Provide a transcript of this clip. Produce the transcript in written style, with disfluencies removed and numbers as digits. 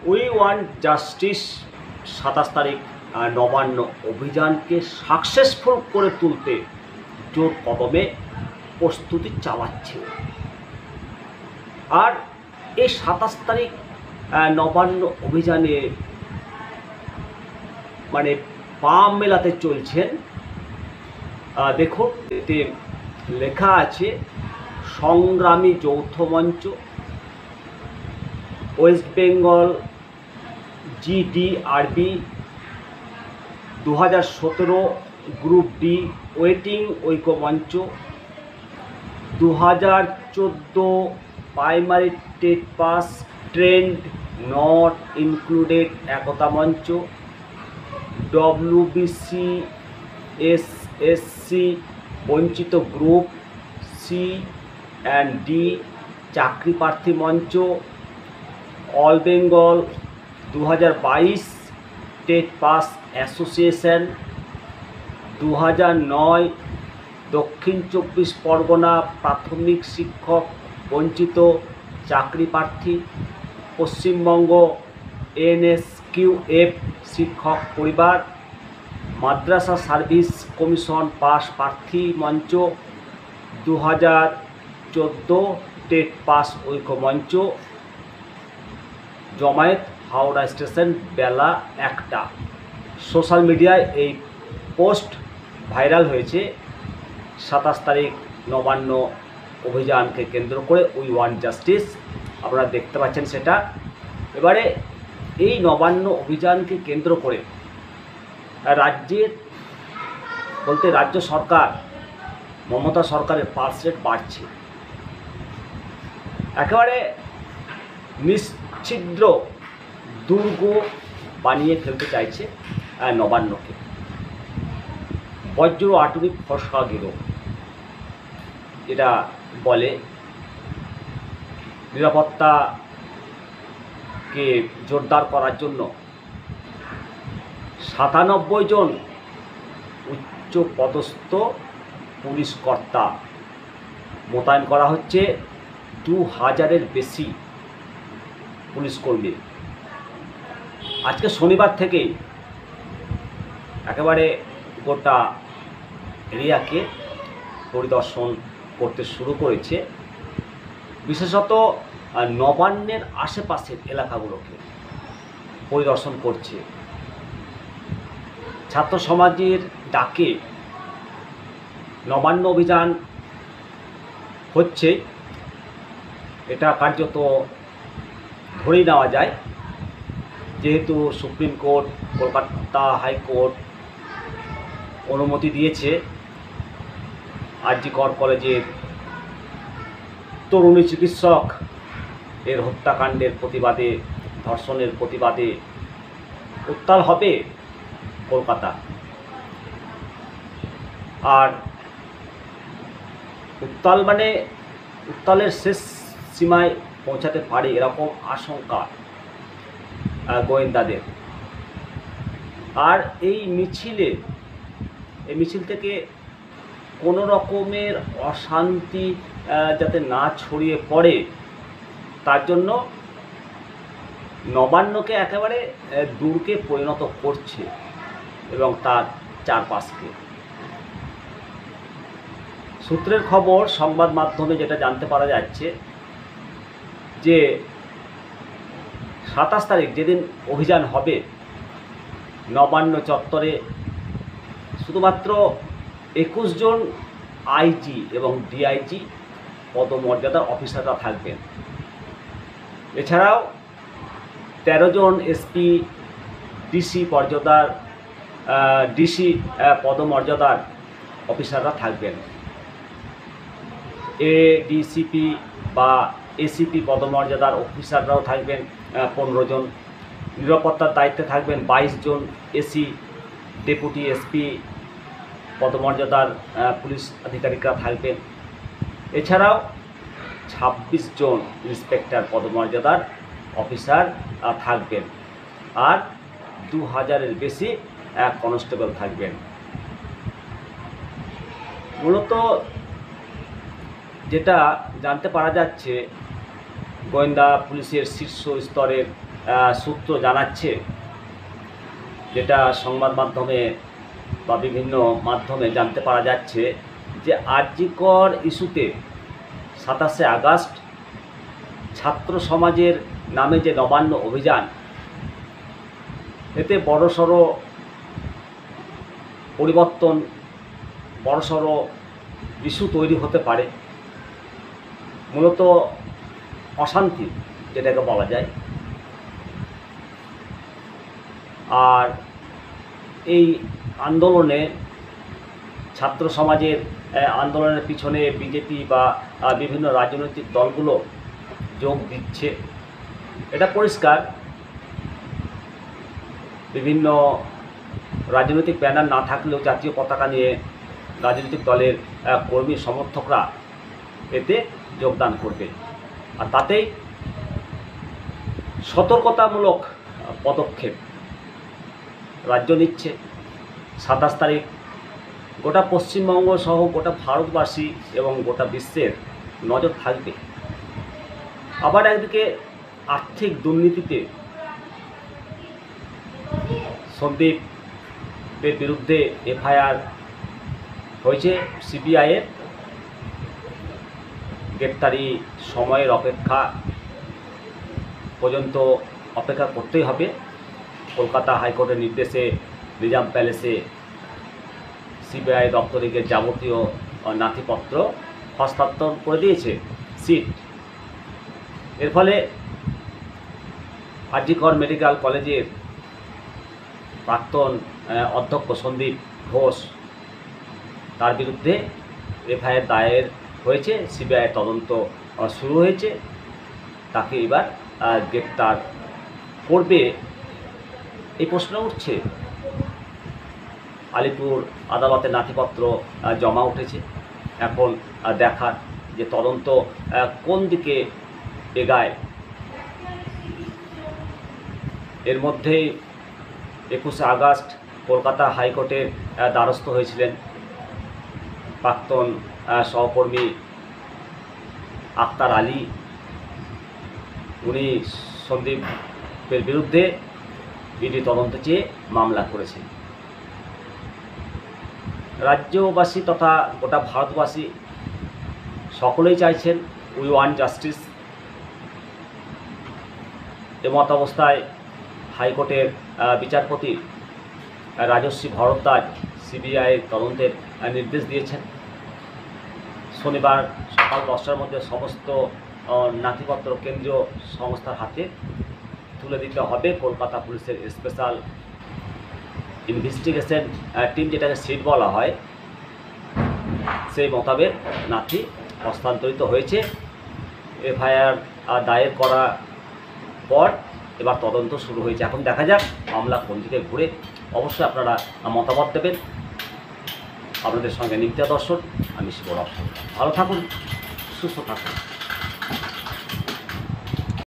We want justice 27 তারিখ নবান্ন অভিযানকে successful করে তুলতে জোর কদমে প্রস্তুতি চালাচ্ছে। আর এই 27 তারিখ নবান্ন অভিযানে মানে পা মেলাতে চলছেন। দেখো, এতে লেখা আছে সংগ্রামী যৌথ মঞ্চ, West Bengal GDRB 2017 group D waiting ঐক্যমঞ্চ, 2014 primary TET pass trained not included একতা মঞ্চ, WBCSSC বঞ্চিত গ্রুপ C&D চাকরি প্রার্থী মঞ্চ, all Bengal 2022 TET pass association, 2009 দক্ষিণ 24 পরগনা প্রাথমিক শিক্ষক বঞ্চিত চাকরি প্রার্থী, পশ্চিমবঙ্গ NSQF শিক্ষক পরিবার, মাদ্রাসা সার্ভিস কমিশন পাস প্রার্থী মঞ্চ, 2014 টেট পাস ঐক্য মঞ্চ, জমায়েত হাওড়া স্টেশন বেলা 1টা। সোশ্যাল মিডিয়ায় এই পোস্ট ভাইরাল হয়েছে 27 তারিখ নবান্ন অভিযানকে কেন্দ্র করে উই ওয়ান্ট জাস্টিস, আপনারা দেখতে পাচ্ছেন সেটা। এবারে এই নবান্ন অভিযানকে কেন্দ্র করে রাজ্যের বলতে রাজ্য সরকার মমতা সরকারের পালস রেট বাড়ছে, একেবারে নিশ্ছিদ্র দুর্গ বানিয়ে ফেলতে চাইছে নবান্নকে। বজ্র আটুরি ফসকা গেরো এটা বলে, নিরাপত্তাকে জোরদার করার জন্য 97 জন উচ্চ পদস্থ পুলিশ কর্তা মোতায়েন করা হচ্ছে, 2000-এর বেশি পুলিশ কর্মী। আজকে শনিবার থেকেই একেবারে গোটা এরিয়াকে পরিদর্শন করতে শুরু করেছে, বিশেষত নবান্নের আশেপাশের এলাকাগুলোকে পরিদর্শন করছে। ছাত্র সমাজের ডাকে নবান্ন অভিযান হচ্ছে, এটা কার্যত ধরেই নেওয়া যায়, যেহেতু সুপ্রিম কোর্ট, কলকাতা হাইকোর্ট অনুমতি দিয়েছে আরজিকর কলেজের তরুণী চিকিৎসক এর হত্যাকাণ্ডের প্রতিবাদে, ধর্ষণের প্রতিবাদে উত্তাল হবে কলকাতা। আর উত্তাল মানে উত্তালের শেষ সীমায় পৌঁছাতে পারে এরকম আশঙ্কা গোয়েন্দাদের। আর এই মিছিল থেকে কোনো রকমের অশান্তি যাতে না ছড়িয়ে পড়ে তার জন্য নবান্নকে একেবারে দুর্গে পরিণত করছে এবং তার চারপাশকে। সূত্রের খবর, সংবাদ মাধ্যমে যেটা জানতে পারা যাচ্ছে যে 27 তারিখ যেদিন অভিযান হবে, নবান্ন চত্বরে শুধুমাত্র 21 জন আইজি এবং ডিআইজি পদমর্যাদার অফিসাররা থাকবেন। এছাড়াও 13 জন এসপি ডিসি পদমর্যাদার অফিসাররা থাকবেন। এডিসিপি বা এসিপি পদমর্যাদার অফিসাররাও থাকবেন 15 জন। নিরাপত্তার দায়িত্বে থাকবেন 22 জন এসি, ডেপুটি এসপি পদমর্যাদার পুলিশ আধিকারিকরা থাকবেন। এছাড়াও 26 জন ইন্সপেক্টর পদমর্যাদার অফিসার থাকবেন, আর 2000-এর বেশি কনস্টেবল থাকবেন। মূলত যেটা জানতে পারা যাচ্ছে, গোয়েন্দা পুলিশের শীর্ষ স্তরের সূত্র জানাচ্ছে, যেটা সংবাদ মাধ্যমে বা বিভিন্ন মাধ্যমে জানতে পারা যাচ্ছে, যে আরজিকর ইস্যুতে 27শে আগস্ট ছাত্র সমাজের নামে যে নবান্ন অভিযান, এতে বড়সড় পরিবর্তন, বড়সড় ইস্যু তৈরি হতে পারে। মূলত অশান্তি যেটাকে বলা যায়। আর এই আন্দোলনে, ছাত্র সমাজের আন্দোলনের পিছনে বিজেপি বা বিভিন্ন রাজনৈতিক দলগুলো যোগ দিচ্ছে, এটা পরিষ্কার। বিভিন্ন রাজনৈতিক ব্যানার না থাকলেও জাতীয় পতাকা নিয়ে রাজনৈতিক দলের কর্মী সমর্থকরা এতে যোগদান করবে। আর তাতেই সতর্কতামূলক পদক্ষেপ রাজ্য নিচ্ছে। 27 তারিখ গোটা পশ্চিমবঙ্গ সহ গোটা ভারতবাসী এবং গোটা বিশ্বের নজর থাকবে। আবার একদিকে আর্থিক দুর্নীতিতে সন্দীপের বিরুদ্ধে এফআইআর হয়েছে সিবিআইয়ের। গ্রেপ্তারি সময়ের অপেক্ষা পর্যন্ত অপেক্ষা করতেই হবে। কলকাতা হাইকোর্টের নির্দেশে নিজাম প্যালেসে সিবিআই দপ্তরে যাবতীয় নথিপত্র হস্তান্তর করে দিয়েছে সিট। এর ফলে আরজিকর মেডিকেল কলেজের প্রাক্তন অধ্যক্ষ সন্দীপ ঘোষ, তার বিরুদ্ধে এফআইআর দায়ের হয়েছে। সিবিআই তদন্ত শুরু হয়েছে। তাকে এবার গ্রেপ্তার করবে এই প্রশ্ন উঠছে। আলিপুর আদালতে নথিপত্র জমা উঠেছে। এখন দেখার যে তদন্ত কোন দিকে এগায়। এর মধ্যেই 21শে আগস্ট কলকাতা হাইকোর্টের দ্বারস্থ হয়েছিলেন প্রাক্তন সহকর্মী আক্তার আলী। উনি সন্দীপের বিরুদ্ধে ইডি তদন্ত চেয়ে মামলা করেছেন। রাজ্যবাসী তথা গোটা ভারতবাসী সকলেই চাইছেন উই ওয়ান্ট জাস্টিস। এমত অবস্থায় হাইকোর্টের বিচারপতি রাজশ্রী ভরদ্বাজ সিবিআই তদন্তের নির্দেশ দিয়েছেন। শনিবার সকাল 10টার মধ্যে সমস্ত নথিপত্র কেন্দ্রীয় সংস্থার হাতে তুলে দিতে হবে। কলকাতা পুলিশের স্পেশাল ইনভেস্টিগেশন টিম, যেটাকে সিট বলা হয়, সেই মোতাবেক নথি হস্তান্তরিত হয়েছে। এফআইআর দায়ের করার পর এবার তদন্ত শুরু হয়েছে। এখন দেখা যাক মামলা কোন দিকে ঘুরে। অবশ্যই আপনারা মতামত দেবেন। আপনাদের সঙ্গে নিত্য দর্শন, আমি শিবরাম। ভালো থাকুন, সুস্থ থাকুন।